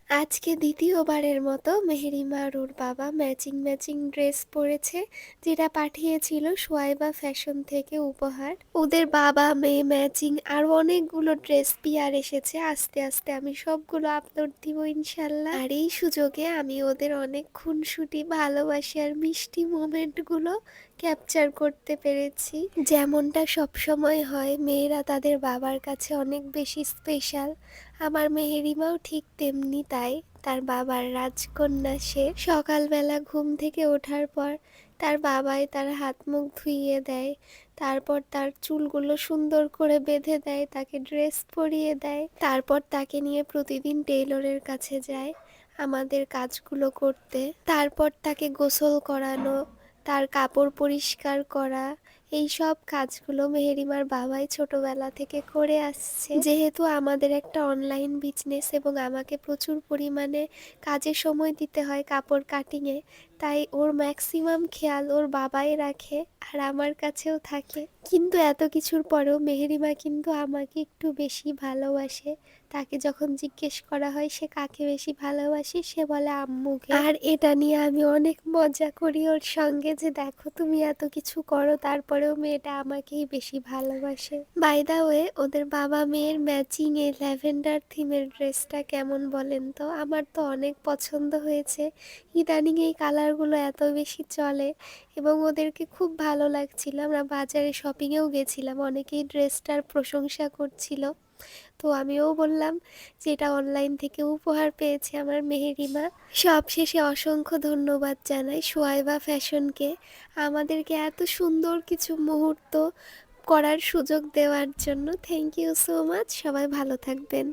আজকে দ্বিতীয়বারের মতো মেহেরিমা আর ওর বাবা ম্যাচিং ম্যাচিং ড্রেস পরেছে, যেটা পাঠিয়েছিল সোয়াইবা ফ্যাশন থেকে উপহার। ওদের বাবা মেয়ে ম্যাচিং আরো অনেকগুলো ড্রেস পিয়ার এসেছে, আস্তে আস্তে আমি সবগুলো আপলোড দিব ইনশাল্লাহ। আর এই সুযোগে আমি ওদের অনেক খুনসুটি ভালোবাসি আর মিষ্টি মোমেন্টগুলো ক্যাপচার করতে পেরেছি। যেমনটা সবসময় হয়, মেয়েরা তাদের বাবার কাছে অনেক বেশি স্পেশাল। আমার মেহেরিমাও ঠিক তেমনি, তাই তার বাবার রাজকন্যা সে। সকালবেলা ঘুম থেকে ওঠার পর তার বাবাই তার হাত মুখ ধুইয়ে দেয়, তারপর তার চুলগুলো সুন্দর করে বেঁধে দেয়, তাকে ড্রেস পরিয়ে দেয়, তারপর তাকে নিয়ে প্রতিদিন টেইলরের কাছে যায় আমাদের কাজগুলো করতে। তারপর তাকে গোসল করানো, তার কাপড় পরিষ্কার করা, এই সব কাজগুলো মেহেরিমার বাবাই ছোটবেলা থেকে করে আসছে। যেহেতু আমাদের একটা অনলাইন বিজনেস এবং আমাকে প্রচুর পরিমাণে কাজে সময় দিতে হয় কাপড় কাটিংয়ে, তাই ওর ম্যাক্সিমাম খেয়াল ওর বাবাই রাখে আর আমার কাছেও থাকে। কিন্তু এত কিছুর পরেও মেহেরিমা কিন্তু আমাকে একটু বেশি ভালোবাসে। তাকে যখন জিজ্ঞেস করা হয় সে কাকে বেশি ভালোবাসে, সে বলে আম্মুকে। আর এটা নিয়ে আমি অনেক মজা করি ওর সঙ্গে, যে দেখো তুমি এত কিছু করো তারপরেও মেয়েটা আমাকেই বেশি ভালোবাসে। বাই দা ওয়ে, ওদের বাবা মেয়ের ম্যাচিং এ ল্যাভেন্ডার থিমের ড্রেসটা কেমন বলেন তো? আমার তো অনেক পছন্দ হয়েছে। ইদানিং এই কালারগুলো এত বেশি চলে এবং ওদেরকে খুব ভালো লাগছিল। আমরা বাজারে শপিংয়েও গেছিলাম, অনেকেই ড্রেসটার প্রশংসা করছিল। তো আমিও বললাম যে এটা অনলাইন থেকে উপহার পেয়েছে আমার মেহেরিমা। সবশেষে অসংখ্য ধন্যবাদ জানাই সোয়াইবা ফ্যাশনকে আমাদেরকে এত সুন্দর কিছু মুহূর্ত করার সুযোগ দেওয়ার জন্য। Thank you so much. সবাই ভালো থাকবেন।